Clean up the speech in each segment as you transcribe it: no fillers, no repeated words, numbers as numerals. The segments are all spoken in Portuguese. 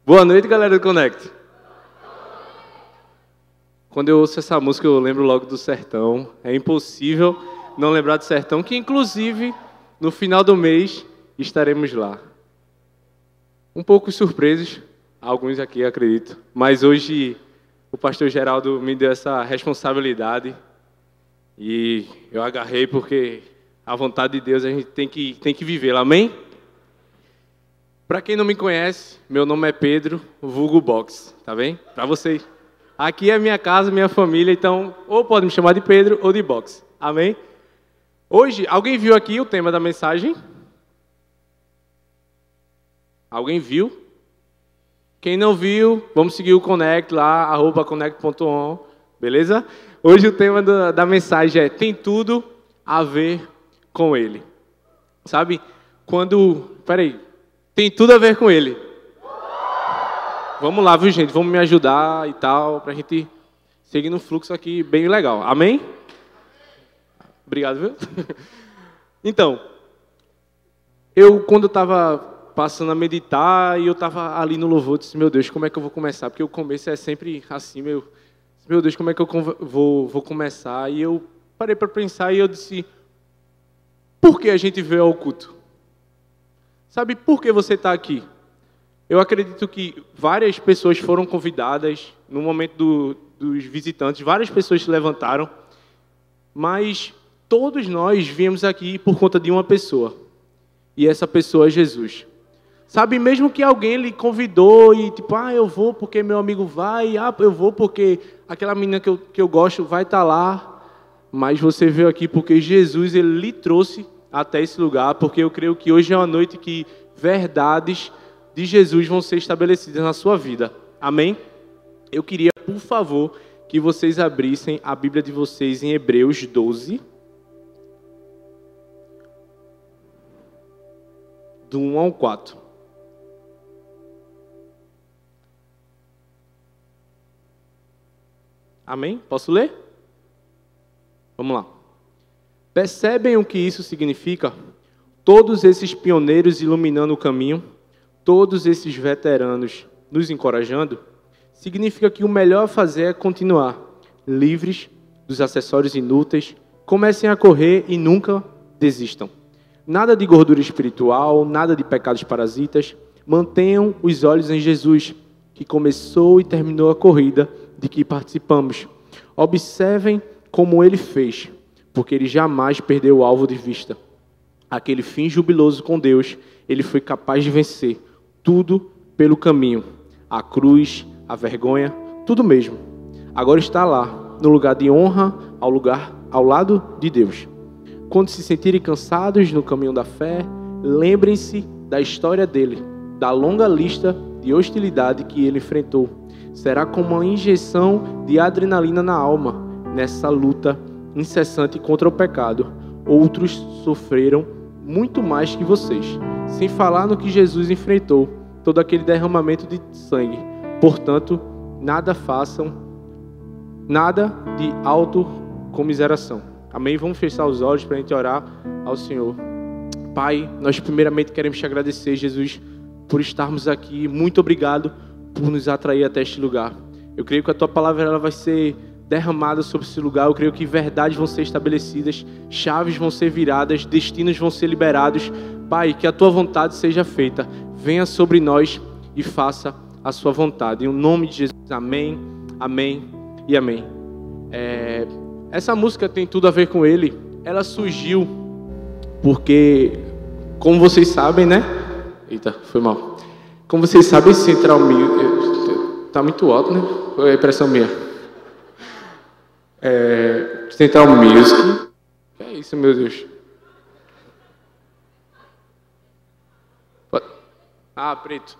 Boa noite, galera do Connect. Quando eu ouço essa música, eu lembro logo do Sertão. É impossível não lembrar do Sertão, que inclusive, no final do mês, estaremos lá. Um pouco surpresos, alguns aqui, acredito. Mas hoje, o pastor Geraldo me deu essa responsabilidade. E eu agarrei porque a vontade de Deus a gente tem que vivê-la. Amém? Para quem não me conhece, meu nome é Pedro, vulgo Box, tá bem? Para vocês. Aqui é minha casa, minha família, então ou pode me chamar de Pedro ou de Box. Amém? Hoje, alguém viu aqui o tema da mensagem? Alguém viu? Quem não viu, vamos seguir o Connect lá, @connect.on, beleza? Hoje o tema da mensagem é: tem tudo a ver com ele. Sabe? Peraí. Tem tudo a ver com ele. Vamos lá, viu, gente? Vamos me ajudar e tal, pra gente seguir no fluxo aqui bem legal. Amém? Obrigado, viu? Então, quando eu estava passando a meditar e eu estava ali no louvor, eu disse, meu Deus, como é que eu vou começar? Porque o começo é sempre assim, meu Deus, como é que eu vou começar? E eu parei para pensar e eu disse, por que a gente veio ao culto? Sabe por que você está aqui? Eu acredito que várias pessoas foram convidadas, no momento dos visitantes, várias pessoas se levantaram, mas todos nós viemos aqui por conta de uma pessoa, e essa pessoa é Jesus. Sabe, mesmo que alguém lhe convidou e tipo, eu vou porque meu amigo vai, eu vou porque aquela menina que eu gosto vai estar lá, mas você veio aqui porque Jesus ele lhe trouxe até esse lugar, porque eu creio que hoje é uma noite que verdades de Jesus vão ser estabelecidas na sua vida. Amém? Eu queria, por favor, que vocês abrissem a Bíblia de vocês em Hebreus 12, do 1 ao 4. Amém? Posso ler? Vamos lá. Percebem o que isso significa? Todos esses pioneiros iluminando o caminho, todos esses veteranos nos encorajando, significa que o melhor a fazer é continuar, livres dos acessórios inúteis, comecem a correr e nunca desistam. Nada de gordura espiritual, nada de pecados parasitas, mantenham os olhos em Jesus, que começou e terminou a corrida de que participamos. Observem como ele fez, porque ele jamais perdeu o alvo de vista. Aquele fim jubiloso com Deus, ele foi capaz de vencer tudo pelo caminho. A cruz, a vergonha, tudo mesmo. Agora está lá, no lugar de honra, ao lado de Deus. Quando se sentirem cansados no caminho da fé, lembrem-se da história dele, da longa lista de hostilidade que ele enfrentou. Será como uma injeção de adrenalina na alma, nessa luta incessante contra o pecado. Outros sofreram muito mais que vocês, sem falar no que Jesus enfrentou, todo aquele derramamento de sangue. Portanto, nada façam, nada de autocomiseração. Amém? Vamos fechar os olhos para a gente orar ao Senhor. Pai, nós primeiramente queremos te agradecer, Jesus, por estarmos aqui. Muito obrigado por nos atrair até este lugar. Eu creio que a tua palavra ela vai ser derramada sobre esse lugar. Eu creio que verdades vão ser estabelecidas, chaves vão ser viradas, destinos vão ser liberados. Pai, que a tua vontade seja feita. Venha sobre nós e faça a sua vontade. Em nome de Jesus, amém, amém e amém. Essa música tem tudo a ver com ele. Ela surgiu porque, como vocês sabem, né? Eita, foi mal. Como vocês sabem, Central Music... Tá muito alto, né? Foi a impressão minha. Central Music... Que é isso, meu Deus? Preto.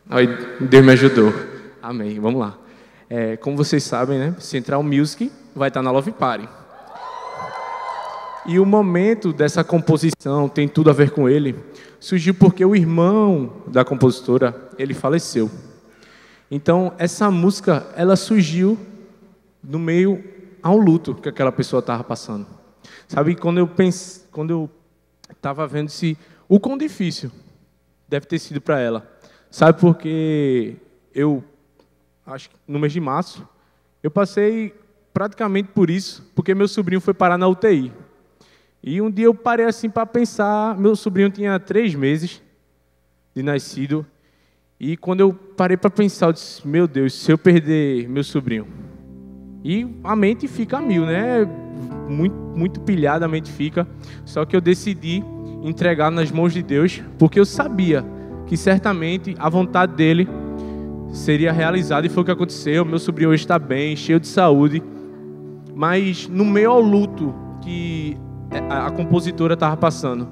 Aí, Deus me ajudou. Amém. Vamos lá. Como vocês sabem, né? Central Music vai estar na Love Party. E o momento dessa composição tem tudo a ver com ele. Surgiu porque o irmão da compositora, ele faleceu. Então, essa música, ela surgiu no meio ao luto que aquela pessoa estava passando. Sabe, quando eu estava vendo o quão difícil deve ter sido para ela. Sabe, porque eu, acho que no mês de março, eu passei praticamente por isso, porque meu sobrinho foi parar na UTI. E um dia eu parei assim para pensar, meu sobrinho tinha 3 meses de nascido, e quando eu parei para pensar, eu disse, meu Deus, se eu perder meu sobrinho. E a mente fica a mil, né? Muito pilhada a mente fica. Só que eu decidi entregar nas mãos de Deus, porque eu sabia que certamente a vontade dele seria realizada, e foi o que aconteceu. Meu sobrinho hoje está bem, cheio de saúde. Mas no meio ao luto que a compositora estava passando,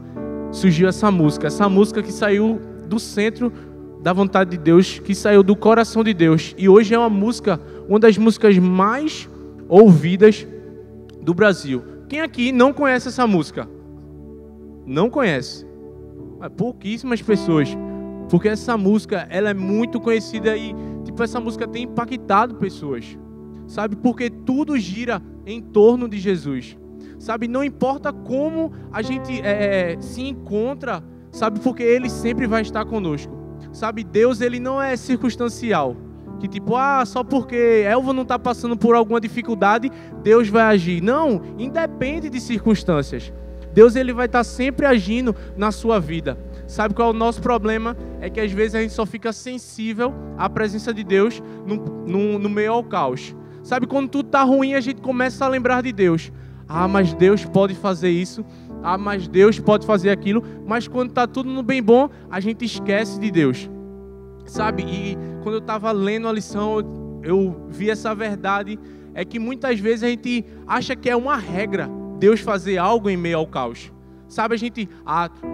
surgiu essa música que saiu do centro da vontade de Deus, que saiu do coração de Deus. E hoje é uma das músicas mais ouvidas do Brasil. Quem aqui não conhece essa música? Não conhece? Pouquíssimas pessoas. Porque essa música, ela é muito conhecida e, essa música tem impactado pessoas. Sabe? Porque tudo gira em torno de Jesus. Sabe? Não importa como a gente se encontra, sabe? Porque Ele sempre vai estar conosco. Sabe? Deus, Ele não é circunstancial. Que só porque Elva não está passando por alguma dificuldade, Deus vai agir. Não, independe de circunstâncias. Deus, Ele vai estar sempre agindo na sua vida. Sabe qual é o nosso problema? É que às vezes a gente só fica sensível à presença de Deus no meio ao caos. Sabe, quando tudo está ruim, a gente começa a lembrar de Deus. Mas Deus pode fazer isso. Mas Deus pode fazer aquilo. Mas quando está tudo no bem bom, a gente esquece de Deus. Sabe, e quando eu estava lendo a lição, eu vi essa verdade. É que muitas vezes a gente acha que é uma regra Deus fazer algo em meio ao caos. Sabe, a gente,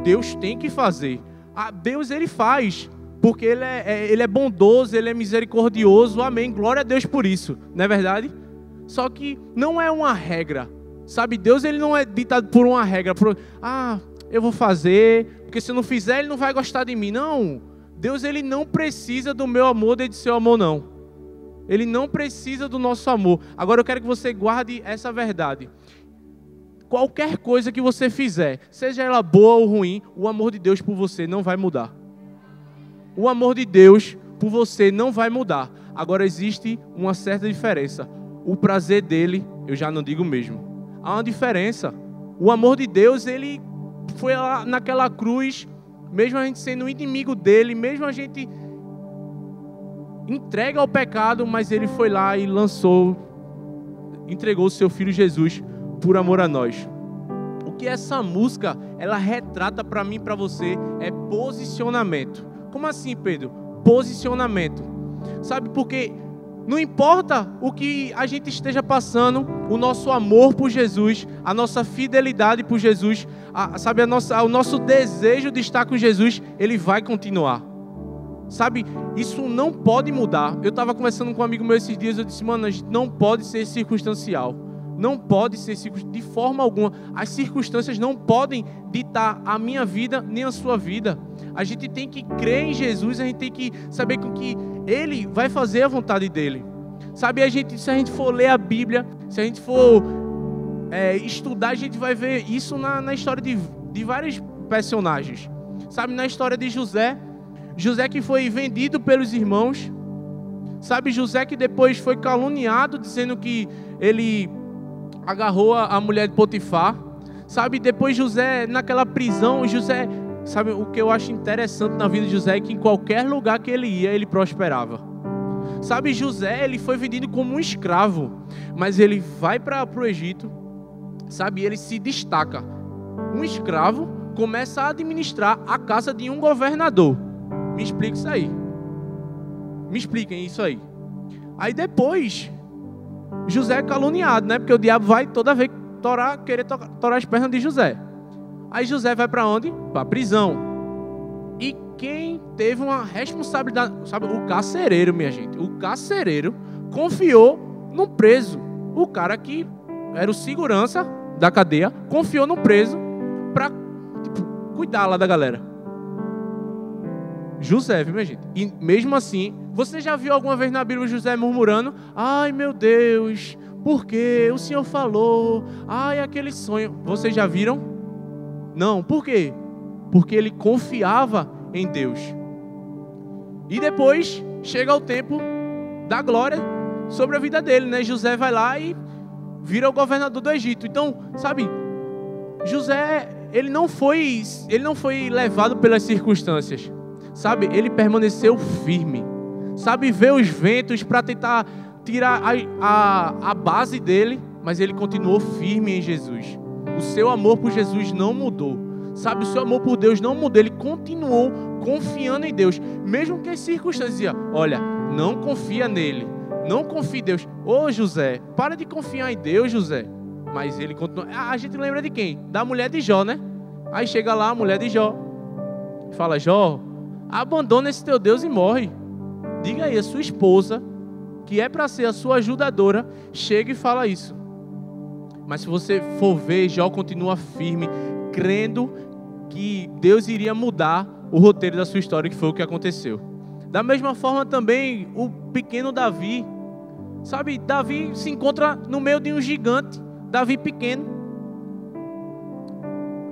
Deus tem que fazer. Deus, Ele faz, porque Ele é bondoso, Ele é misericordioso, amém, glória a Deus por isso, não é verdade? Só que não é uma regra, sabe, Deus, Ele não é ditado por uma regra, eu vou fazer, porque se eu não fizer, Ele não vai gostar de mim. Não, Deus, Ele não precisa do meu amor, nem do seu amor, não. Ele não precisa do nosso amor. Agora eu quero que você guarde essa verdade. Qualquer coisa que você fizer, seja ela boa ou ruim, o amor de Deus por você não vai mudar. O amor de Deus por você não vai mudar. Agora existe uma certa diferença. O prazer dele, eu já não digo mesmo. Há uma diferença. O amor de Deus, Ele foi lá naquela cruz, mesmo a gente sendo inimigo dele, mesmo a gente entrega ao pecado, mas Ele foi lá e entregou o seu Filho Jesus por amor a nós. O que essa música, ela retrata para mim e para você é posicionamento. Como assim, Pedro? Posicionamento. Sabe, porque não importa o que a gente esteja passando, o nosso amor por Jesus, a nossa fidelidade por Jesus, o nosso desejo de estar com Jesus, ele vai continuar. Sabe, isso não pode mudar. Eu estava conversando com um amigo meu esses dias, eu disse, mano, a gente não pode ser circunstancial. Não pode ser de forma alguma. As circunstâncias não podem ditar a minha vida nem a sua vida. A gente tem que crer em Jesus, a gente tem que saber que Ele vai fazer a vontade dEle. Sabe, se a gente for ler a Bíblia, se a gente for estudar, a gente vai ver isso na história de vários personagens. Sabe, na história de José que foi vendido pelos irmãos. Sabe, José que depois foi caluniado, dizendo que ele agarrou a mulher de Potifar. Sabe, depois José naquela prisão, sabe, o que eu acho interessante na vida de José é que em qualquer lugar que ele ia, ele prosperava. Sabe, José, ele foi vendido como um escravo, mas ele vai para o Egito, sabe, ele se destaca. Um escravo começa a administrar a casa de um governador. Me explica isso aí. Me expliquem isso aí. Aí depois José é caluniado, né? Porque o diabo vai toda vez querer torar as pernas de José. Aí José vai para onde? Para a prisão. E quem teve uma responsabilidade, sabe? O carcereiro, minha gente. O carcereiro confiou no preso. O cara que era o segurança da cadeia confiou no preso para cuidar lá da galera. José, viu, minha gente? E mesmo assim, Você já viu alguma vez na Bíblia José murmurando? Ai, meu Deus, por quê? O Senhor falou. Ai, aquele sonho. Vocês já viram? Não, por quê? Porque ele confiava em Deus. E depois chega o tempo da glória sobre a vida dele, né? José vai lá e vira o governador do Egito. Então, sabe, José, ele não foi levado pelas circunstâncias, sabe? Ele permaneceu firme, sabe? Ver os ventos para tentar tirar a base dele, mas ele continuou firme em Jesus. O seu amor por Jesus não mudou, sabe? O seu amor por Deus não mudou. Ele continuou confiando em Deus, mesmo que as circunstâncias diziam: olha, não confia nele, não confia em Deus. Ô José, para de confiar em Deus, José. Mas ele continua. A gente lembra de quem? Da mulher de Jó, né? Aí chega lá a mulher de Jó, fala: Jó, abandona esse teu Deus e morre. Diga aí a sua esposa, que é para ser a sua ajudadora, chega e fala isso. Mas se você for ver, Jó continua firme, crendo que Deus iria mudar o roteiro da sua história, que foi o que aconteceu. Da mesma forma também o pequeno Davi, sabe? Davi se encontra no meio de um gigante, Davi pequeno,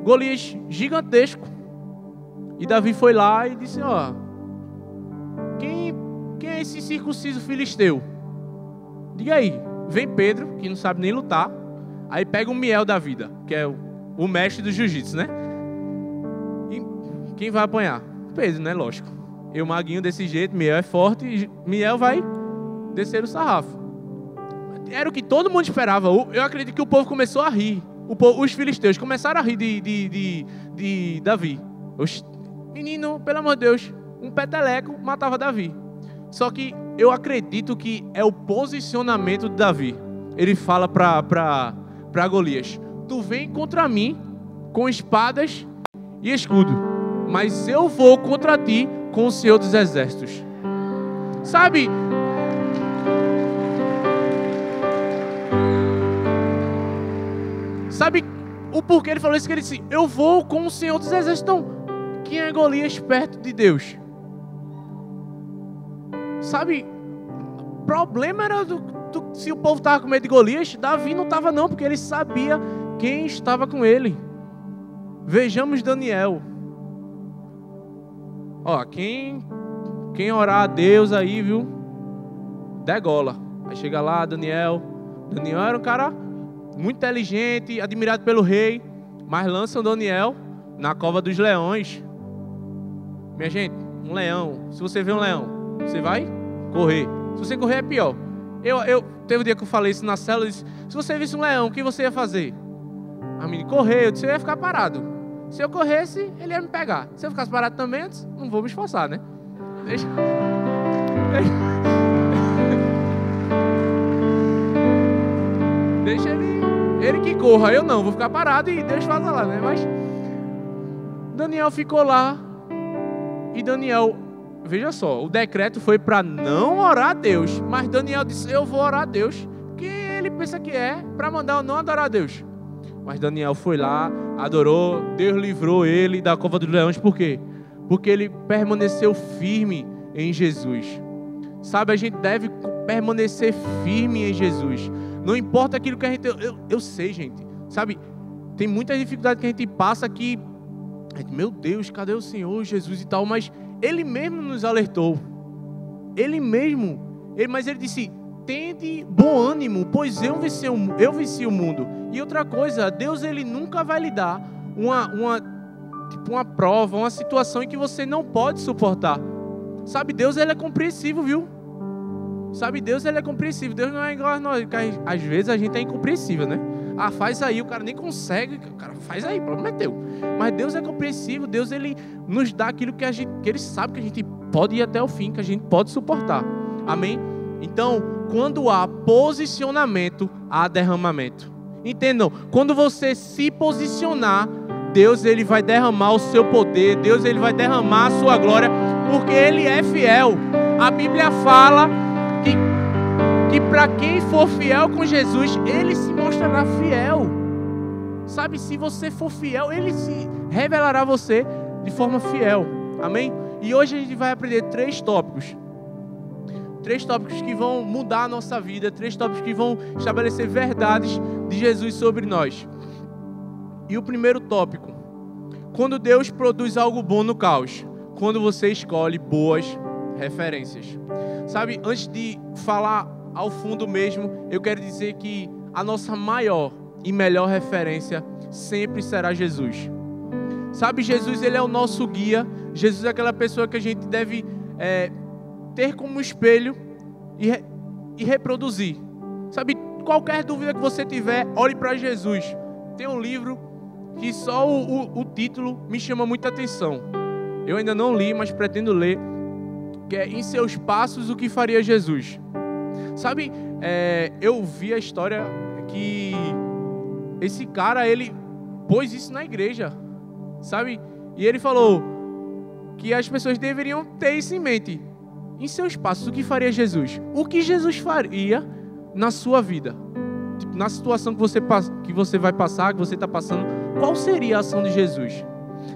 Golias gigantesco, e Davi foi lá e disse: ó, quem é esse circunciso filisteu? Diga aí. Vem Pedro, que não sabe nem lutar, aí pega o Miel da vida, que é o mestre do jiu-jitsu, né? E quem vai apanhar? Pedro, né? Lógico. Eu maguinho desse jeito, Miel é forte, e Miel vai descer o sarrafo. Era o que todo mundo esperava. Eu acredito que o povo começou a rir. Os filisteus começaram a rir de Davi. Menino, pelo amor de Deus, um peteleco matava Davi. Só que eu acredito que é o posicionamento de Davi. Ele fala para Golias: tu vem contra mim com espadas e escudo, mas eu vou contra ti com o Senhor dos Exércitos. Sabe? Sabe o porquê ele falou isso? Que ele disse: eu vou com o Senhor dos Exércitos. Então, quem é Golias perto de Deus? Sabe? O problema era se o povo estava com medo de Golias. Davi não estava não, porque ele sabia quem estava com ele. Vejamos Daniel. Ó, quem orar a Deus aí, viu? Degola. Aí chega lá, Daniel. Daniel era um cara muito inteligente, admirado pelo rei, mas lançam Daniel na cova dos leões. Minha gente, um leão, se você vê um leão, você vai correr. Se você correr é pior. Teve um dia que eu falei isso na célula, eu disse: se você visse um leão, o que você ia fazer? A menina: correr. Eu disse: eu ia ficar parado. Se eu corresse, ele ia me pegar. Se eu ficasse parado também, antes, não vou me esforçar, né? Deixa ele que corra. Eu não, vou ficar parado e Deus faz lá, né? Mas Daniel ficou lá. E Daniel, veja só, o decreto foi para não orar a Deus. Mas Daniel disse: eu vou orar a Deus. Que ele pensa que é para mandar eu não adorar a Deus. Mas Daniel foi lá, adorou, Deus livrou ele da cova dos leões. Por quê? Porque ele permaneceu firme em Jesus. Sabe, a gente deve permanecer firme em Jesus. Não importa aquilo que a gente... Eu sei, gente. Sabe, tem muita dificuldade que a gente passa aqui. Meu Deus, cadê o Senhor Jesus e tal? Mas Ele mesmo nos alertou. Ele mesmo. Mas Ele disse: tende bom ânimo, pois eu venci o mundo. E outra coisa, Deus, Ele nunca vai lhe dar uma prova, uma situação em que você não pode suportar. Sabe, Deus, Ele é compreensivo, viu? Sabe, Deus, Ele é compreensível. Deus não é igual a nós. Às vezes a gente é incompreensível, né? Ah, faz aí, o cara nem consegue. O cara faz aí, o problema é teu. Mas Deus é compreensível. Deus, Ele nos dá aquilo que Ele sabe que a gente pode ir até o fim, que a gente pode suportar. Amém? Então, quando há posicionamento, há derramamento. Entendam? Quando você se posicionar, Deus, Ele vai derramar o seu poder. Deus, Ele vai derramar a sua glória, porque Ele é fiel. A Bíblia fala que para quem for fiel com Jesus, Ele se mostrará fiel. Sabe, se você for fiel, Ele se revelará a você de forma fiel. Amém? E hoje a gente vai aprender 3 tópicos. 3 tópicos que vão mudar a nossa vida, 3 tópicos que vão estabelecer verdades de Jesus sobre nós. E o primeiro tópico: quando Deus produz algo bom no caos, quando você escolhe boas referências. Sabe, antes de falar ao fundo mesmo, eu quero dizer que a nossa maior e melhor referência sempre será Jesus. Sabe, Jesus, ele é o nosso guia. Jesus é aquela pessoa que a gente deve ter como espelho e reproduzir. Sabe, qualquer dúvida que você tiver, olhe para Jesus. Tem um livro que só o título me chama muita atenção. Eu ainda não li, mas pretendo ler, que é Em Seus Passos, o que faria Jesus. Sabe, eu vi a história que esse cara, ele pôs isso na igreja, sabe? E ele falou que as pessoas deveriam ter isso em mente. Em seus passos, o que faria Jesus? O que Jesus faria na sua vida? Tipo, na situação que você vai passar, que você está passando, qual seria a ação de Jesus?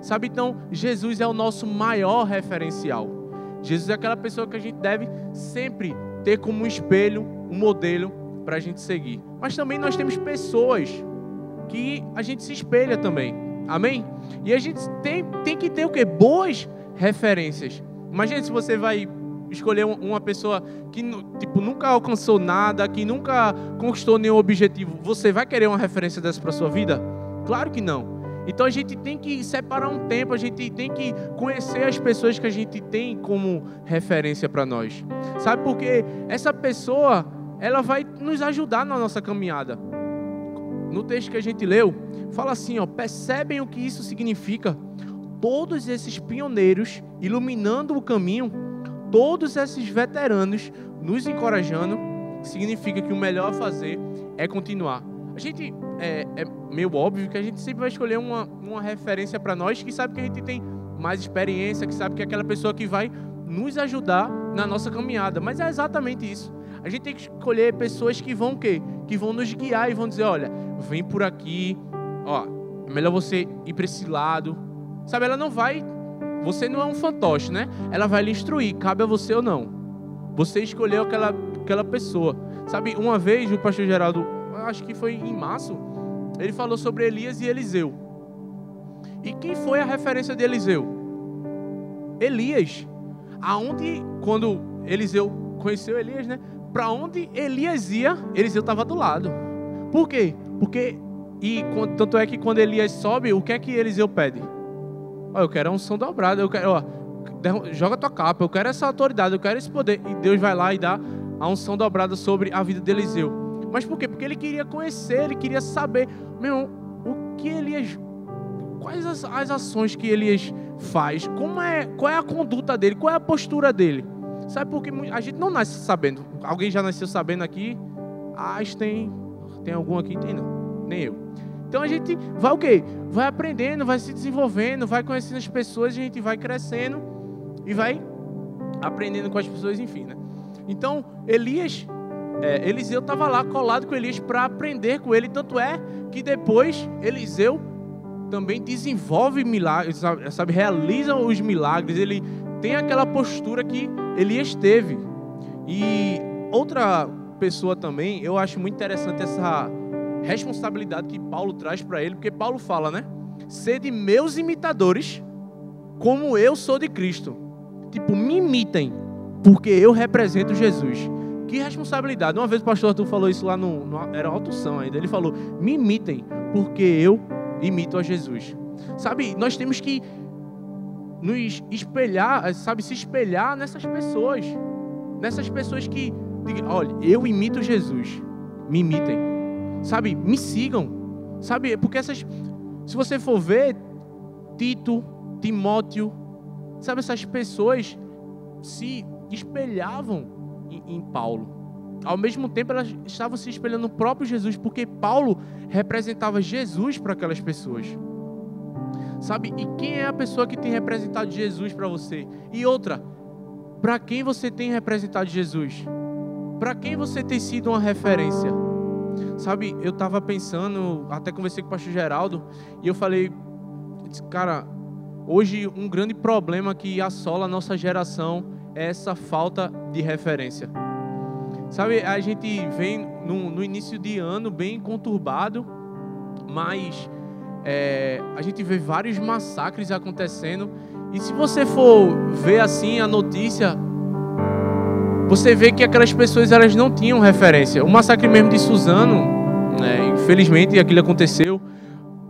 Sabe, então, Jesus é o nosso maior referencial. Jesus é aquela pessoa que a gente deve sempre ter como um espelho, um modelo para a gente seguir. Mas também nós temos pessoas que a gente se espelha também. Amém? E a gente tem que ter o quê? Boas referências. Imagina se você vai escolher uma pessoa que tipo, nunca alcançou nada, que nunca conquistou nenhum objetivo. Você vai querer uma referência dessa para a sua vida? Claro que não. Então a gente tem que separar um tempo, a gente tem que conhecer as pessoas que a gente tem como referência para nós. Sabe, porque essa pessoa, ela vai nos ajudar na nossa caminhada. No texto que a gente leu, fala assim, ó: percebem o que isso significa? Todos esses pioneiros iluminando o caminho, todos esses veteranos nos encorajando, significa que o melhor a fazer é continuar. A gente, é meio óbvio que a gente sempre vai escolher uma referência para nós que sabe que a gente tem mais experiência, que sabe que é aquela pessoa que vai nos ajudar na nossa caminhada. Mas é exatamente isso. A gente tem que escolher pessoas que vão o quê? Que vão nos guiar e vão dizer, olha, vem por aqui, ó, é melhor você ir para esse lado. Sabe, ela não vai... Você não é um fantoche, né? Ela vai lhe instruir, cabe a você ou não. Você escolheu aquela pessoa. Sabe, uma vez o pastor Geraldo, acho que foi em março, ele falou sobre Elias e Eliseu. E quem foi a referência de Eliseu? Elias. Quando Eliseu conheceu Elias, né? Para onde Elias ia, Eliseu estava do lado. Por quê? Tanto é que quando Elias sobe, o que é que Eliseu pede? Eu quero a unção dobrada, eu quero, joga tua capa, eu quero essa autoridade, eu quero esse poder. E Deus vai lá e dá a unção dobrada sobre a vida de Eliseu. Mas por quê? Porque ele queria conhecer, ele queria saber, meu irmão, o que Elias, quais as ações que Elias faz, qual é a conduta dele, qual é a postura dele. Sabe, porque a gente não nasce sabendo. Alguém já nasceu sabendo aqui? Tem algum aqui? Tem não, nem eu. Então a gente vai o quê? Vai aprendendo, vai se desenvolvendo, vai conhecendo as pessoas, a gente vai crescendo e vai aprendendo com as pessoas, enfim, né? Então, Eliseu estava lá colado com Elias para aprender com ele, tanto é que depois Eliseu também desenvolve milagres, sabe, realiza os milagres, ele tem aquela postura que Elias teve. E outra pessoa também, eu acho muito interessante essa responsabilidade que Paulo traz para ele, porque Paulo fala, né? Sede meus imitadores, como eu sou de Cristo. Tipo, me imitem, porque eu represento Jesus. Que responsabilidade. Uma vez o pastor Arthur falou isso lá era autoção ainda. Ele falou, me imitem, porque eu imito a Jesus. Sabe, nós temos que nos espelhar, sabe, se espelhar nessas pessoas que, olha, eu imito Jesus, me imitem, sabe, me sigam, sabe, porque se você for ver, Tito, Timóteo, sabe, essas pessoas se espelhavam em Paulo. Ao mesmo tempo, elas estavam se espelhando no próprio Jesus, porque Paulo representava Jesus para aquelas pessoas. Sabe? E quem é a pessoa que tem representado Jesus para você? E outra, para quem você tem representado Jesus? Para quem você tem sido uma referência? Sabe, eu estava pensando, até conversei com o pastor Geraldo, e eu falei, cara, hoje um grande problema que assola a nossa geração é essa falta de referência. Sabe, a gente vem no início de ano bem conturbado, mas a gente vê vários massacres acontecendo. E se você for ver assim a notícia, você vê que aquelas pessoas elas não tinham referência. O massacre mesmo de Suzano, infelizmente aquilo aconteceu,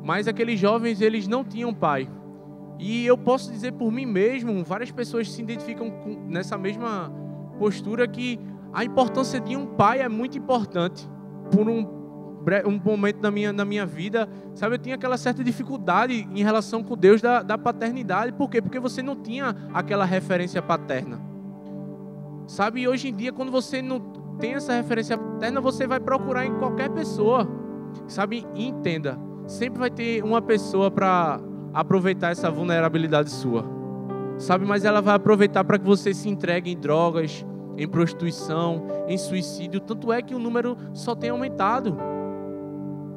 mas aqueles jovens eles não tinham pai. E eu posso dizer por mim mesmo, várias pessoas se identificam nessa mesma postura, que a importância de um pai é muito importante. Por um momento na minha vida, sabe, eu tinha aquela certa dificuldade em relação com Deus da paternidade. Por quê? Porque você não tinha aquela referência paterna. Sabe, e hoje em dia, quando você não tem essa referência paterna, você vai procurar em qualquer pessoa. Sabe, e entenda, sempre vai ter uma pessoa para aproveitar essa vulnerabilidade sua. Sabe, mas ela vai aproveitar para que você se entregue em drogas, em prostituição, em suicídio. Tanto é que o número só tem aumentado.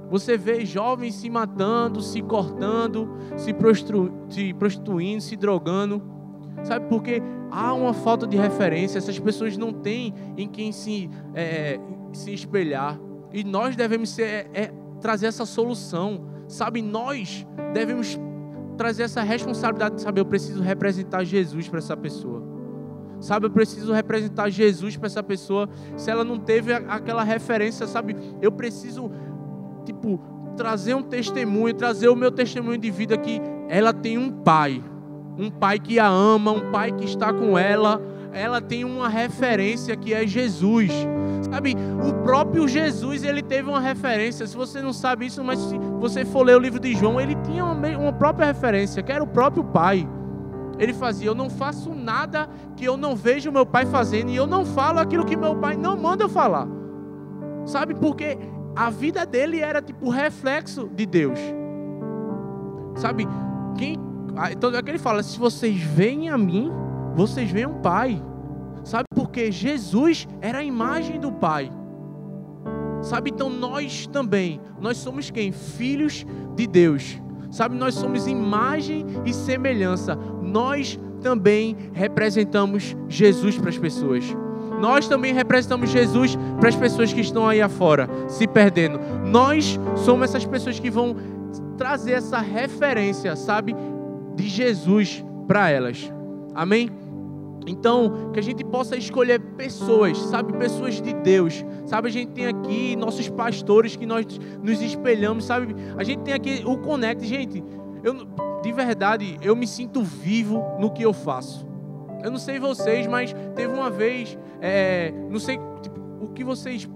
Você vê jovens se matando, se cortando, se prostituindo, se drogando. Sabe, porque há uma falta de referência. Essas pessoas não têm em quem se espelhar. E nós devemos trazer essa solução. Sabe, nós devemos trazer essa responsabilidade. Sabe, eu preciso representar Jesus para essa pessoa. Sabe, eu preciso representar Jesus para essa pessoa. Se ela não teve aquela referência, sabe, eu preciso, trazer um testemunho, trazer o meu testemunho de vida, que ela tem um pai que a ama, um pai que está com ela. Ela tem uma referência que é Jesus. Sabe, o próprio Jesus, ele teve uma referência. Se você não sabe isso, mas se você for ler o livro de João, ele tinha uma própria referência, que era o próprio pai. Ele fazia: eu não faço nada que eu não vejo meu pai fazendo, e eu não falo aquilo que meu pai não manda eu falar. Sabe, porque a vida dele era reflexo de Deus. Sabe, então é que ele fala: se vocês veem a mim, vocês veem um pai. Sabe, porque Jesus era a imagem do pai. Sabe, então nós também, nós somos quem? Filhos de Deus. Sabe, nós somos imagem e semelhança. Nós também representamos Jesus para as pessoas. Nós também representamos Jesus para as pessoas que estão aí afora, se perdendo. Nós somos essas pessoas que vão trazer essa referência, sabe, de Jesus para elas. Amém? Então, que a gente possa escolher pessoas, sabe, pessoas de Deus. Sabe, a gente tem aqui nossos pastores que nós nos espelhamos, sabe? A gente tem aqui o Connect. Gente, de verdade, eu me sinto vivo no que eu faço. Eu não sei vocês, mas teve uma vez, não sei o que vocês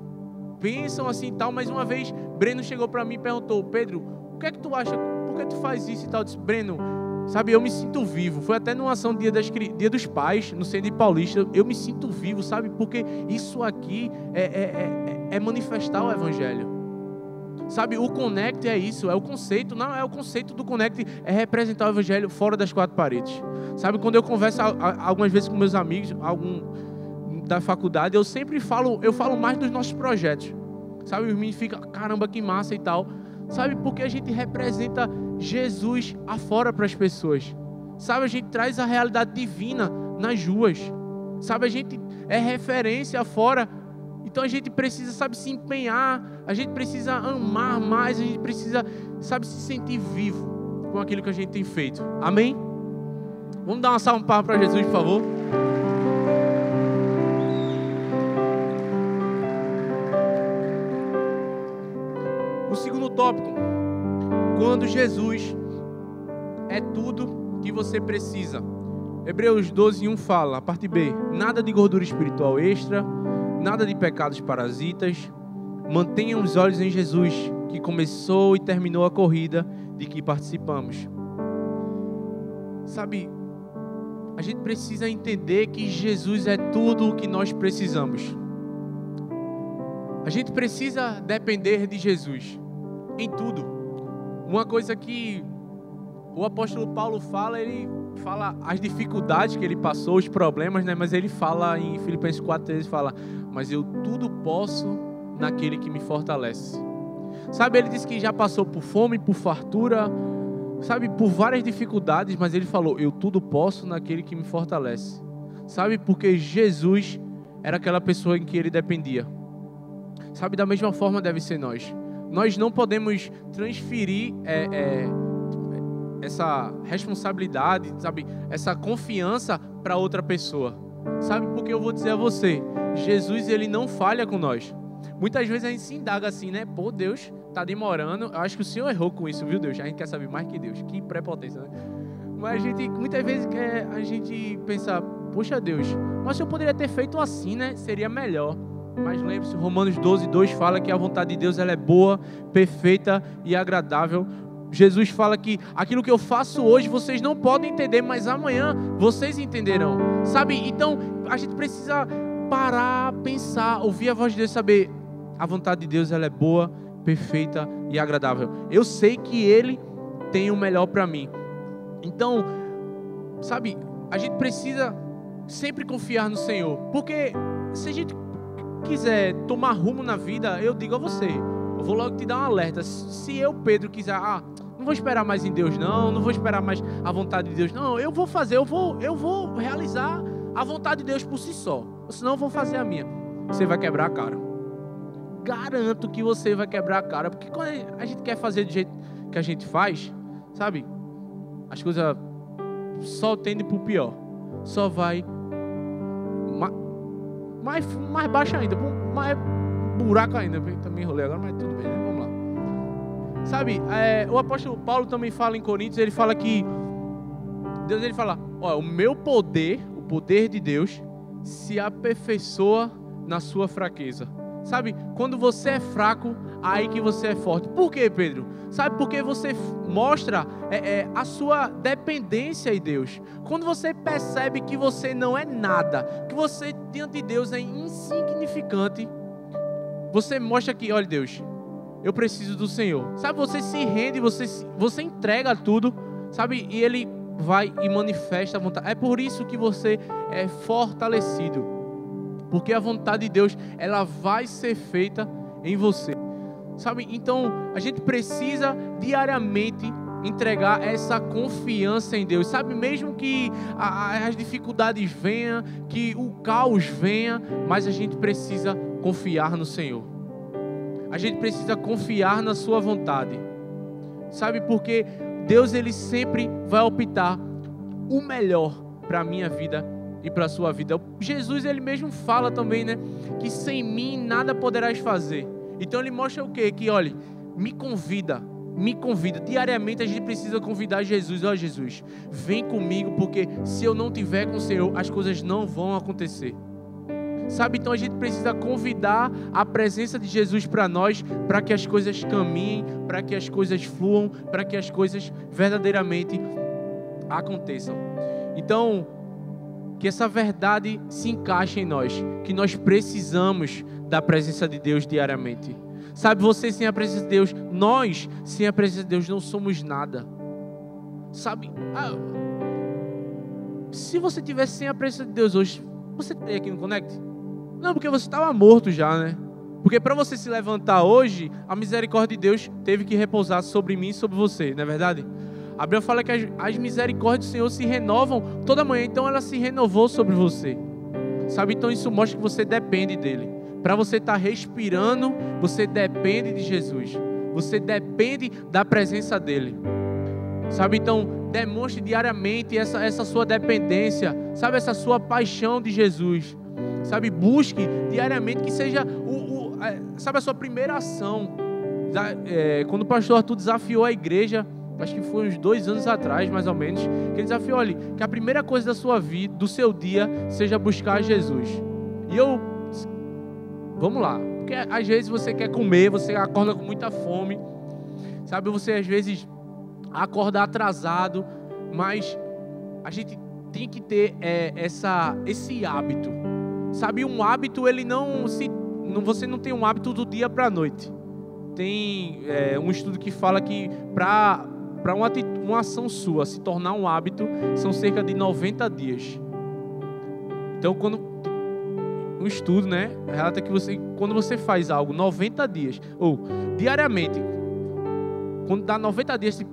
pensam assim e tal, mas uma vez Breno chegou para mim e perguntou: Pedro, o que é que tu acha? Por que tu faz isso e tal? Eu disse: Breno, sabe, eu me sinto vivo. Foi até numa ação Dia dos Pais, no Centro de Paulista. Eu me sinto vivo, sabe? Porque isso aqui é manifestar o Evangelho. Sabe, o Connect é isso, é o conceito. Não, é o conceito do Connect, é representar o Evangelho fora das quatro paredes. Sabe, quando eu converso algumas vezes com meus amigos, da faculdade, eu sempre falo mais dos nossos projetos. Sabe, os meninos ficam: caramba, que massa e tal. Sabe, porque a gente representa Jesus afora para as pessoas. Sabe, a gente traz a realidade divina nas ruas. Sabe, a gente é referência afora. Então a gente precisa, sabe, se empenhar. A gente precisa amar mais. A gente precisa, sabe, se sentir vivo com aquilo que a gente tem feito. Amém? Vamos dar uma salva de palmas para Jesus, por favor. O segundo tópico: quando Jesus é tudo que você precisa. Hebreus 12:1 fala, a parte B: nada de gordura espiritual extra, nada de pecados parasitas. Mantenham os olhos em Jesus, que começou e terminou a corrida de que participamos. Sabe, a gente precisa entender que Jesus é tudo o que nós precisamos. A gente precisa depender de Jesus em tudo. Uma coisa que o apóstolo Paulo fala, ele fala as dificuldades que ele passou, os problemas, né? Mas ele fala em Filipenses 4:13, ele fala: mas eu tudo posso naquele que me fortalece. Sabe, ele disse que já passou por fome, por fartura, sabe, por várias dificuldades, mas ele falou: eu tudo posso naquele que me fortalece. Sabe? Porque Jesus era aquela pessoa em que ele dependia. Sabe? Da mesma forma deve ser nós. Nós não podemos transferir essa responsabilidade, sabe? Essa confiança para outra pessoa. Sabe? Porque eu vou dizer a você, Jesus, ele não falha com nós. Muitas vezes a gente se indaga assim, né? Pô, Deus tá demorando. Eu acho que o Senhor errou com isso, viu, Deus? A gente quer saber mais que Deus. Que prepotência, né? Mas muitas vezes a gente pensa, poxa, Deus, mas eu poderia ter feito assim, né? Seria melhor. Mas lembre-se, Romanos 12:2 fala que a vontade de Deus ela é boa, perfeita e agradável. Jesus fala que aquilo que eu faço hoje vocês não podem entender, mas amanhã vocês entenderão. Sabe? Então a gente precisa parar, pensar, ouvir a voz de Deus, saber a vontade de Deus ela é boa, perfeita e agradável. Eu sei que Ele tem o melhor para mim. Então, sabe, a gente precisa sempre confiar no Senhor. Porque se a gente quiser tomar rumo na vida, eu digo a você, eu vou logo te dar um alerta. Se eu, Pedro, quiser, não vou esperar mais em Deus não vou esperar mais a vontade de Deus, não, eu vou fazer, eu vou realizar a vontade de Deus por si só, senão eu vou fazer a minha. Você vai quebrar a cara. Garanto que você vai quebrar a cara, porque quando a gente quer fazer do jeito que a gente faz, sabe, as coisas só tendem pro pior, só vai mais baixo ainda, mais buraco ainda. Também enrolei agora, mas tudo bem, né? Vamos lá. Sabe, o apóstolo Paulo também fala em Coríntios, ele fala que Deus, ele fala, o meu poder, o poder de Deus, se aperfeiçoa na sua fraqueza. Sabe, quando você é fraco, aí que você é forte. Por quê, Pedro? Sabe, porque você mostra a sua dependência em Deus. Quando você percebe que você não é nada, que você diante de Deus é insignificante, você mostra que, olha, Deus, eu preciso do Senhor. Sabe, você se rende, você entrega tudo, sabe, e Ele vai e manifesta a vontade. É por isso que você é fortalecido. Porque a vontade de Deus, ela vai ser feita em você. Sabe? Então, a gente precisa diariamente entregar essa confiança em Deus. Sabe? Mesmo que as dificuldades venham, que o caos venha, mas a gente precisa confiar no Senhor. A gente precisa confiar na sua vontade. Sabe? Porque Deus, ele sempre vai optar o melhor para a minha vida e para a sua vida. Jesus, ele mesmo fala também, né? Que sem mim nada poderás fazer. Então ele mostra o quê? Que, olha, me convida. Diariamente a gente precisa convidar Jesus. Ó, Jesus, vem comigo, porque se eu não tiver com o Senhor, as coisas não vão acontecer. Sabe? Então a gente precisa convidar a presença de Jesus para nós, para que as coisas caminhem, para que as coisas fluam, para que as coisas verdadeiramente aconteçam. Então, que essa verdade se encaixe em nós, que nós precisamos da presença de Deus diariamente. Sabe, você sem a presença de Deus, nós sem a presença de Deus não somos nada. Sabe, se você tivesse sem a presença de Deus hoje, você estaria aqui no Connect? Não, porque você estava morto já, né? Porque para você se levantar hoje, a misericórdia de Deus teve que repousar sobre mim e sobre você, não é verdade? A Bíblia fala que as misericórdias do Senhor se renovam toda manhã, então ela se renovou sobre você. Sabe, então isso mostra que você depende dele. Para você estar respirando, você depende de Jesus. Você depende da presença dele. Sabe, então demonstre diariamente essa sua dependência, sabe, essa sua paixão de Jesus. Sabe, busque diariamente que seja sabe, a sua primeira ação. Quando o pastor Arthur desafiou a igreja, acho que foi uns 2 anos atrás, mais ou menos, que ele desafiou, olha, que a primeira coisa da sua vida, do seu dia, seja buscar Jesus. E vamos lá, porque às vezes você quer comer, você acorda com muita fome, sabe, você às vezes acorda atrasado, mas a gente tem que ter esse hábito, sabe, um hábito, você não tem um hábito do dia para a noite. Tem um estudo que fala que para uma ação sua se tornar um hábito, são cerca de 90 dias. Então, um estudo, né, relata que quando você faz algo 90 dias, ou diariamente, Quando dá 90 dias, tipo,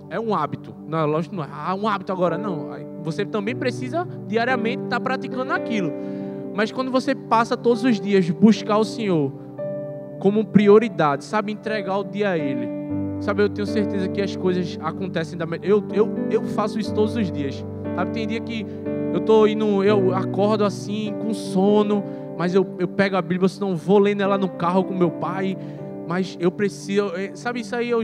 é um hábito. Não, lógico que não é um hábito agora, não. Você também precisa diariamente estar praticando aquilo. Mas quando você passa todos os dias buscar o Senhor como prioridade, sabe, entregar o dia a Ele, sabe, eu tenho certeza que as coisas acontecem da melhor. Eu faço isso todos os dias, sabe, tem dia que eu acordo assim, com sono, mas eu pego a Bíblia, senão vou lendo ela no carro com meu pai, mas eu preciso, sabe, isso aí eu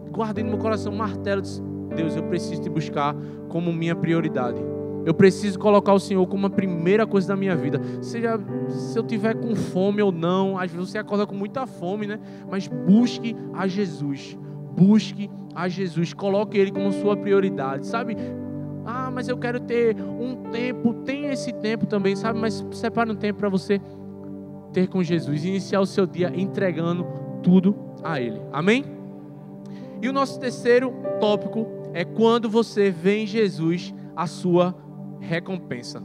guardei no meu coração um martelo, disse, Deus, eu preciso te buscar como minha prioridade. Eu preciso colocar o Senhor como a primeira coisa da minha vida. Seja se eu tiver com fome ou não, às vezes você acorda com muita fome, né? Mas busque a Jesus. Busque a Jesus. Coloque Ele como sua prioridade, sabe? Ah, mas eu quero ter um tempo. Tem esse tempo também, sabe? Mas separe um tempo para você ter com Jesus. Iniciar o seu dia entregando tudo a Ele. Amém? E o nosso terceiro tópico é quando você vê em Jesus a sua recompensa.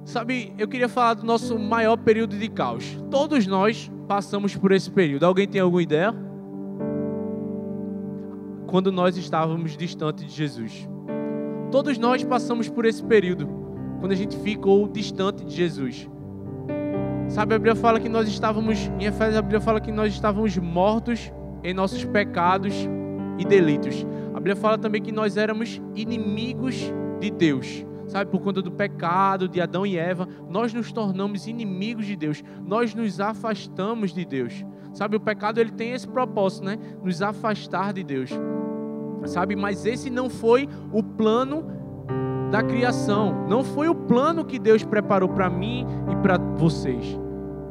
Sabe, eu queria falar do nosso maior período de caos. Todos nós passamos por esse período. Alguém tem alguma ideia? Quando nós estávamos distantes de Jesus. Todos nós passamos por esse período, quando a gente ficou distante de Jesus. Sabe, a Bíblia fala que nós estávamos, em Efésios a Bíblia fala que nós estávamos mortos em nossos pecados e delitos. A Bíblia fala também que nós éramos inimigos de Deus. Sabe, por conta do pecado de Adão e Eva, nós nos tornamos inimigos de Deus. Nós nos afastamos de Deus. Sabe, o pecado ele tem esse propósito, né? Nos afastar de Deus. Sabe, mas esse não foi o plano da criação. Não foi o plano que Deus preparou para mim e para vocês.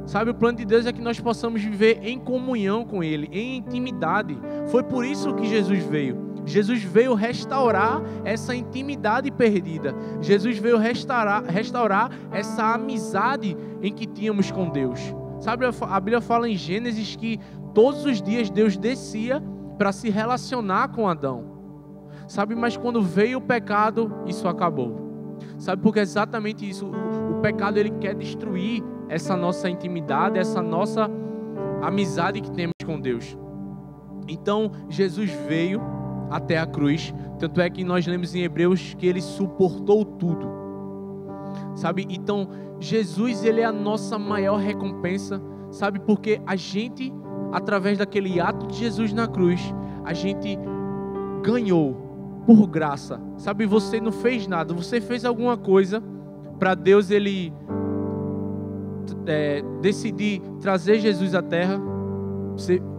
Sabe, o plano de Deus é que nós possamos viver em comunhão com Ele, em intimidade. Foi por isso que Jesus veio. Jesus veio restaurar essa intimidade perdida. Jesus veio restaurar essa amizade em que tínhamos com Deus. Sabe, a Bíblia fala em Gênesis que todos os dias Deus descia para se relacionar com Adão. Sabe, mas quando veio o pecado, isso acabou. Sabe, porque é exatamente isso. O pecado ele quer destruir essa nossa intimidade, essa nossa amizade que temos com Deus. Então, Jesus veio até a cruz, tanto é que nós lemos em Hebreus que Ele suportou tudo, sabe? Então, Jesus, Ele é a nossa maior recompensa, sabe? Porque a gente, através daquele ato de Jesus na cruz, a gente ganhou por graça, sabe? Você não fez nada, você fez alguma coisa para Deus, Ele decidir trazer Jesus à terra.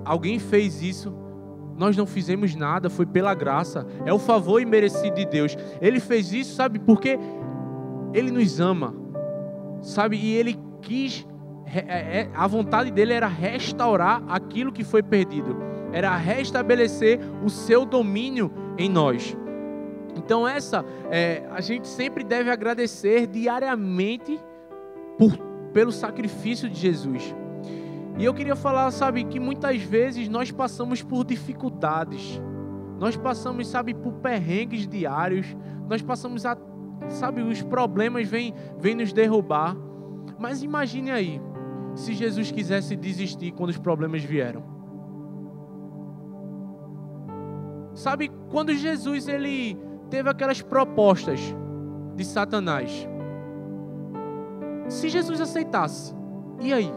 Alguém fez isso. Nós não fizemos nada, foi pela graça. É o favor imerecido de Deus. Ele fez isso, sabe, porque Ele nos ama, sabe, e Ele quis, a vontade dEle era restaurar aquilo que foi perdido, era restabelecer o seu domínio em nós. Então a gente sempre deve agradecer diariamente pelo sacrifício de Jesus. E eu queria falar, sabe, que muitas vezes nós passamos por dificuldades. Nós passamos, sabe, por perrengues diários. Nós passamos, sabe, os problemas vêm nos derrubar. Mas imagine aí, se Jesus quisesse desistir quando os problemas vieram. Sabe, quando Jesus ele teve aquelas propostas de Satanás. Se Jesus aceitasse, e aí?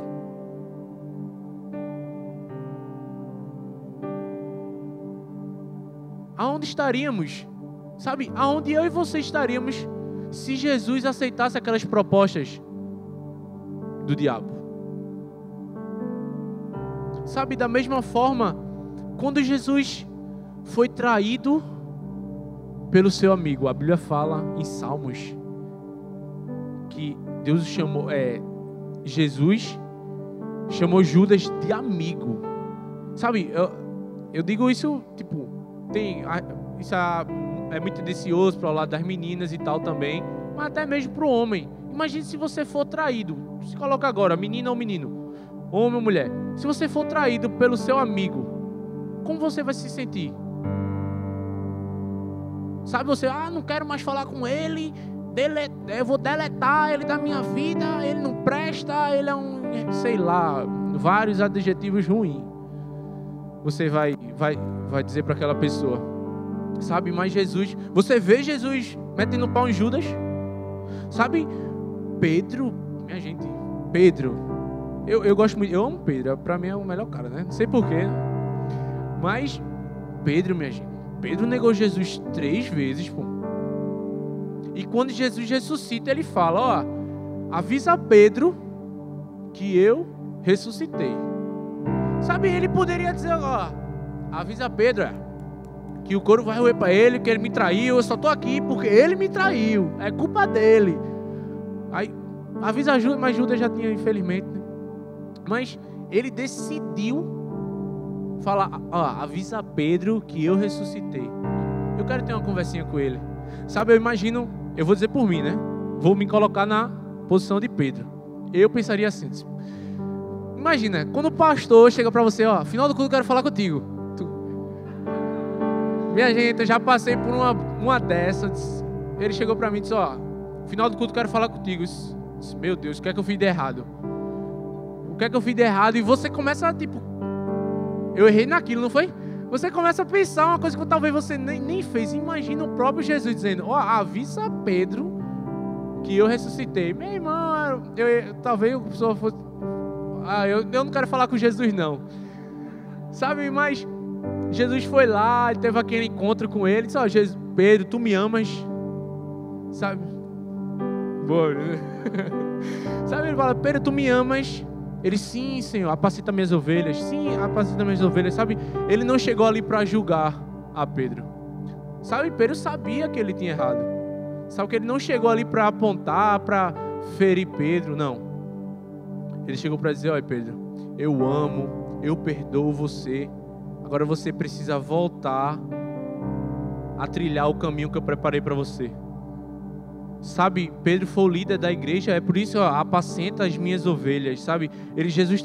Aonde estaríamos? Sabe, aonde eu e você estaríamos se Jesus aceitasse aquelas propostas do diabo? Sabe, da mesma forma, quando Jesus foi traído pelo seu amigo, a Bíblia fala em Salmos que Deus chamou, Jesus chamou Judas de amigo. Sabe, eu digo isso, tipo, isso é muito tendencioso para o lado das meninas e tal também, mas até mesmo para o homem. Imagine se você for traído. Se coloca agora, menina ou menino, homem ou mulher. Se você for traído pelo seu amigo, como você vai se sentir? Sabe, você, não quero mais falar com ele, eu vou deletar ele da minha vida, ele não presta, ele é um, sei lá, vários adjetivos ruins. você vai dizer para aquela pessoa? Sabe, mas Jesus, você vê Jesus metendo pau em Judas? Sabe, Pedro, minha gente, Pedro, eu gosto muito, eu amo Pedro, para mim é o melhor cara, né? Não sei porquê, mas Pedro, minha gente, Pedro negou Jesus 3 vezes, pô. E quando Jesus ressuscita, ele fala, ó, avisa Pedro que eu ressuscitei. Sabe, ele poderia dizer, ó, avisa Pedro, que o couro vai roer para ele, que ele me traiu, eu só tô aqui porque ele me traiu, é culpa dele. Aí, avisa Judas, mas Judas já tinha, infelizmente, né? Mas ele decidiu falar, ó, avisa Pedro que eu ressuscitei. Eu quero ter uma conversinha com ele. Sabe, eu imagino, eu vou dizer por mim, né? Vou me colocar na posição de Pedro. Eu pensaria assim, imagina, quando o pastor chega pra você, ó, final do culto eu quero falar contigo. Minha gente, eu já passei por uma dessas. Ele chegou pra mim e disse, ó, final do culto eu quero falar contigo. Eu disse, meu Deus, o que é que eu fiz de errado? O que é que eu fiz de errado? E você começa, tipo, eu errei naquilo, não foi? Você começa a pensar uma coisa que talvez você nem fez. Imagina o próprio Jesus dizendo, ó, avisa Pedro que eu ressuscitei. Meu irmão, talvez a pessoa fosse, eu não quero falar com Jesus não. Sabe, mas Jesus foi lá, teve aquele encontro com ele, disse, ó, Pedro, tu me amas? Sabe? Boa, né? Sabe, ele fala, Pedro, tu me amas? Ele, sim, Senhor, apacenta minhas ovelhas. Sim, apacenta minhas ovelhas. Sabe, ele não chegou ali para julgar a Pedro. Sabe, Pedro sabia que ele tinha errado. Sabe que ele não chegou ali para apontar, para ferir Pedro, não. Ele chegou para dizer, olha Pedro, eu amo, eu perdoo você. Agora você precisa voltar a trilhar o caminho que eu preparei para você. Sabe, Pedro foi o líder da igreja, é por isso, ó, apacenta as minhas ovelhas, sabe? Jesus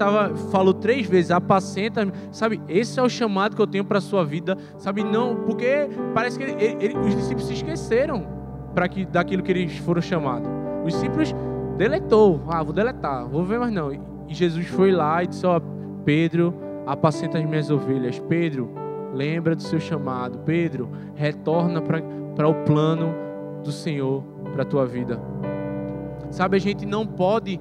falou 3 vezes, apacenta, sabe? Esse é o chamado que eu tenho para a sua vida, sabe? Não, porque parece que os discípulos se esqueceram daquilo que eles foram chamados. Os discípulos deletou, vou deletar, vou ver mais não. E Jesus foi lá e disse, ó, Pedro, apacenta as minhas ovelhas. Pedro, lembra do seu chamado. Pedro, retorna para o plano do Senhor para a tua vida. Sabe, a gente não pode...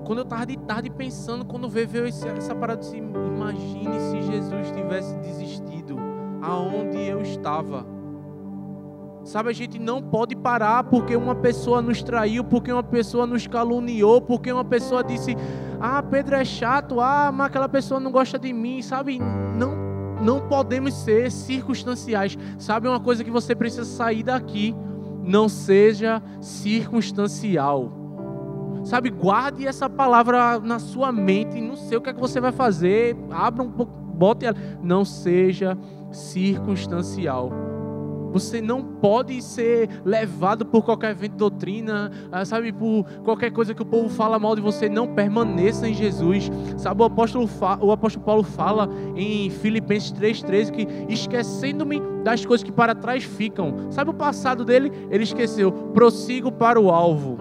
Quando eu estava de tarde pensando, quando veio essa parada, assim, imagine se Jesus tivesse desistido aonde eu estava. Sabe, a gente não pode parar porque uma pessoa nos traiu, porque uma pessoa nos caluniou, porque uma pessoa disse, Pedro é chato, mas aquela pessoa não gosta de mim, sabe? Não podemos ser circunstanciais. Sabe, uma coisa que você precisa sair daqui, não seja circunstancial. Sabe, guarde essa palavra na sua mente, não sei o que é que você vai fazer, abra um pouco, bote ela, não seja circunstancial. Você não pode ser levado por qualquer vento de doutrina, sabe, por qualquer coisa que o povo fala mal de você. Não permaneça em Jesus. Sabe, o apóstolo Paulo fala em Filipenses 3,13 que esquecendo-me das coisas que para trás ficam. Sabe o passado dele? Ele esqueceu. Prossigo para o alvo.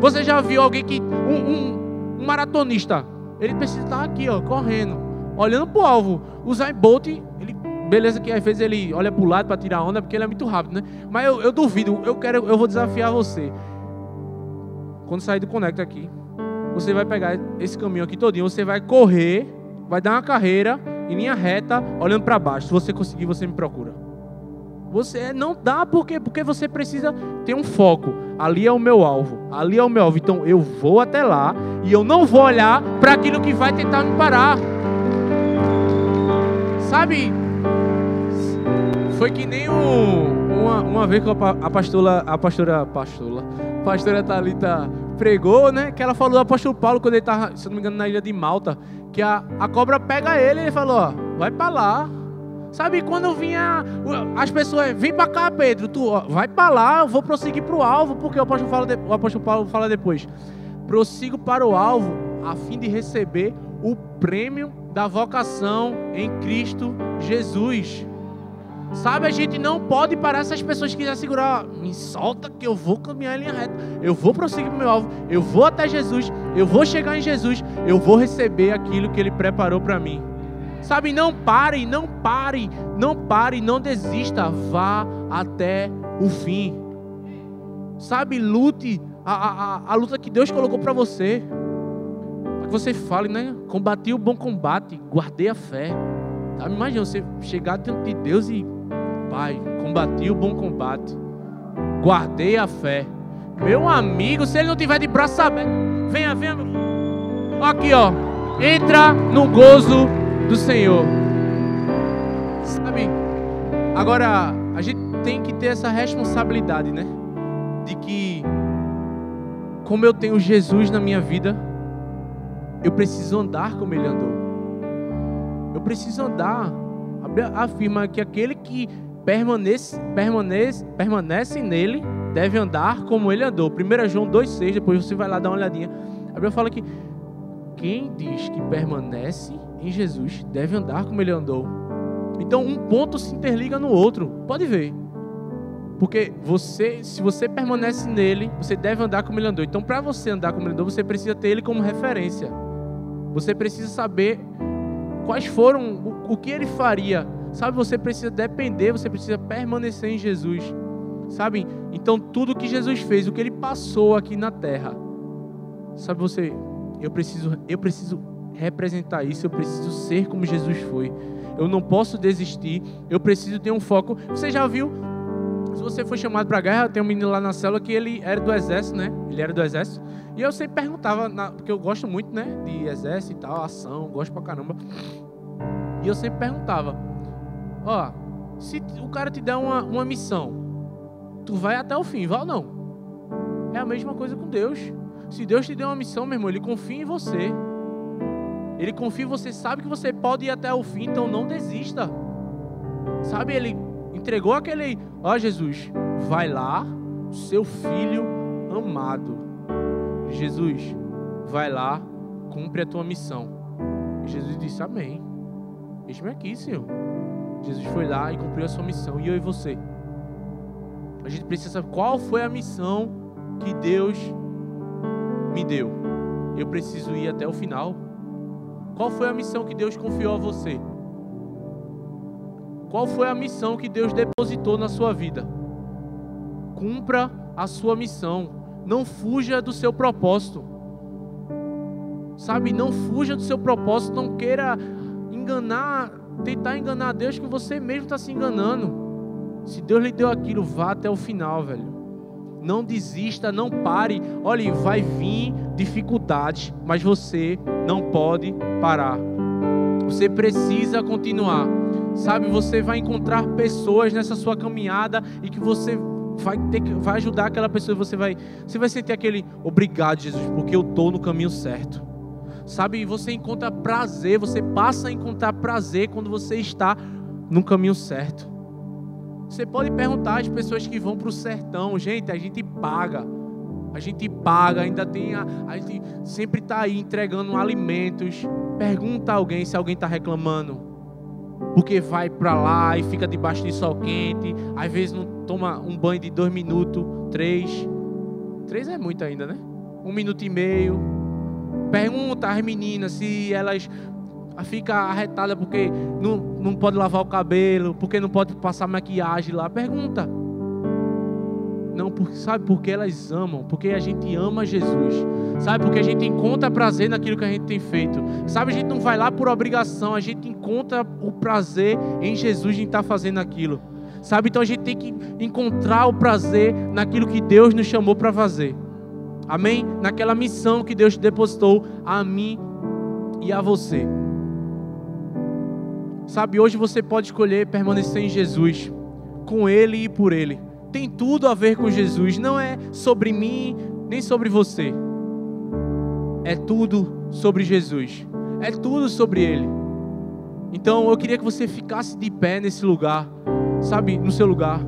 Você já viu alguém que... Um maratonista, ele precisa estar aqui, ó, correndo, olhando para o alvo. O Usain Bolt, beleza que às vezes ele olha para o lado para tirar onda, porque ele é muito rápido, né? Mas eu duvido, eu vou desafiar você. Quando sair do Conecta aqui, você vai pegar esse caminho aqui todinho, você vai correr, vai dar uma carreira em linha reta, olhando para baixo. Se você conseguir, você me procura. Você não dá porque você precisa ter um foco. Ali é o meu alvo, ali é o meu alvo. Então eu vou até lá e eu não vou olhar para aquilo que vai tentar me parar. Sabe? Foi que nem uma vez que a pastora Thalita pregou, né? Que ela falou do apóstolo Paulo quando ele estava, se não me engano, na ilha de Malta, que a cobra pega ele e ele falou, ó, vai para lá. Sabe, quando vinha as pessoas, vem para cá, Pedro, tu vai para lá, eu vou prosseguir para o alvo, porque o apóstolo Paulo fala depois, prossigo para o alvo, a fim de receber o prêmio da vocação em Cristo Jesus. Sabe, a gente não pode parar se as pessoas quiserem segurar, me solta que eu vou caminhar em linha reta, eu vou prosseguir para o meu alvo, eu vou até Jesus, eu vou chegar em Jesus, eu vou receber aquilo que Ele preparou para mim. Sabe, não pare, não pare, não pare, não desista, vá até o fim. Sabe, lute a luta que Deus colocou para você. Para que você fale, né? Combati o bom combate, guardei a fé. Sabe, imagina você chegar diante de Deus e, Pai, combati o bom combate, guardei a fé. Meu amigo, se ele não tiver de braço aberto, venha, meu filho. Aqui, ó, entra no gozo do Senhor. Sabe, agora a gente tem que ter essa responsabilidade, né? De que, como eu tenho Jesus na minha vida, eu preciso andar como Ele andou. Eu preciso andar. A Bíblia afirma que aquele que permanece nele deve andar como Ele andou. 1 João 2,6, depois você vai lá dar uma olhadinha. A Bíblia fala que quem diz que permanece em Jesus deve andar como Ele andou. Então um ponto se interliga no outro. Pode ver. Porque se você permanece nele, você deve andar como Ele andou. Então, para você andar como Ele andou, você precisa ter Ele como referência. Você precisa saber quais foram, o que Ele faria. Sabe, você precisa depender, você precisa permanecer em Jesus. Sabe, então tudo que Jesus fez, o que Ele passou aqui na terra. Sabe, eu preciso representar isso, eu preciso ser como Jesus foi. Eu não posso desistir, eu preciso ter um foco. Você já viu? Se você foi chamado para a guerra, tem um menino lá na célula que ele era do exército, né? Ele era do exército. E eu sempre perguntava, porque eu gosto muito, né? De exército e tal, ação, gosto pra caramba. E eu sempre perguntava, ó, se o cara te der uma missão, tu vai até o fim, vai ou não? É a mesma coisa com Deus. Se Deus te deu uma missão, meu irmão, Ele confia em você. Ele confia em você, sabe que você pode ir até o fim, então não desista. Sabe, Ele entregou aquele, ó Jesus, vai lá, seu filho amado. Jesus, vai lá, cumpre a tua missão. E Jesus disse, amém. Eis-me aqui, Senhor. Jesus foi lá e cumpriu a sua missão. E eu e você? A gente precisa saber qual foi a missão que Deus me deu. Eu preciso ir até o final. Qual foi a missão que Deus confiou a você? Qual foi a missão que Deus depositou na sua vida? Cumpra a sua missão. Não fuja do seu propósito. Sabe, não fuja do seu propósito. Não queira tentar enganar Deus, que você mesmo está se enganando. Se Deus lhe deu aquilo, vá até o final, velho. Não desista, não pare. Olha, vai vir dificuldades, mas você não pode parar. Você precisa continuar. Sabe, você vai encontrar pessoas nessa sua caminhada e que você vai ajudar aquela pessoa. Você vai sentir aquele obrigado, Jesus, porque eu estou no caminho certo. Sabe, você encontra prazer, você passa a encontrar prazer quando você está no caminho certo. Você pode perguntar às pessoas que vão para o sertão, gente, a gente paga, ainda tem a gente sempre está aí entregando alimentos. Pergunta a alguém se alguém está reclamando, porque vai para lá e fica debaixo de sol quente, às vezes não toma um banho de 2 minutos, 3 é muito ainda, né? 1 minuto e meio. Pergunta às meninas se elas ficam arretadas porque não pode lavar o cabelo, porque não pode passar maquiagem lá. Pergunta. Não, sabe, porque elas amam, porque a gente ama Jesus. Sabe, porque a gente encontra prazer naquilo que a gente tem feito. Sabe, a gente não vai lá por obrigação, a gente encontra o prazer em Jesus de estar fazendo aquilo. Sabe, então a gente tem que encontrar o prazer naquilo que Deus nos chamou para fazer. Amém? Naquela missão que Deus depositou a mim e a você. Sabe, hoje você pode escolher permanecer em Jesus, com Ele e por Ele. Tem tudo a ver com Jesus, não é sobre mim, nem sobre você. É tudo sobre Jesus, é tudo sobre Ele. Então eu queria que você ficasse de pé nesse lugar, sabe, no seu lugar.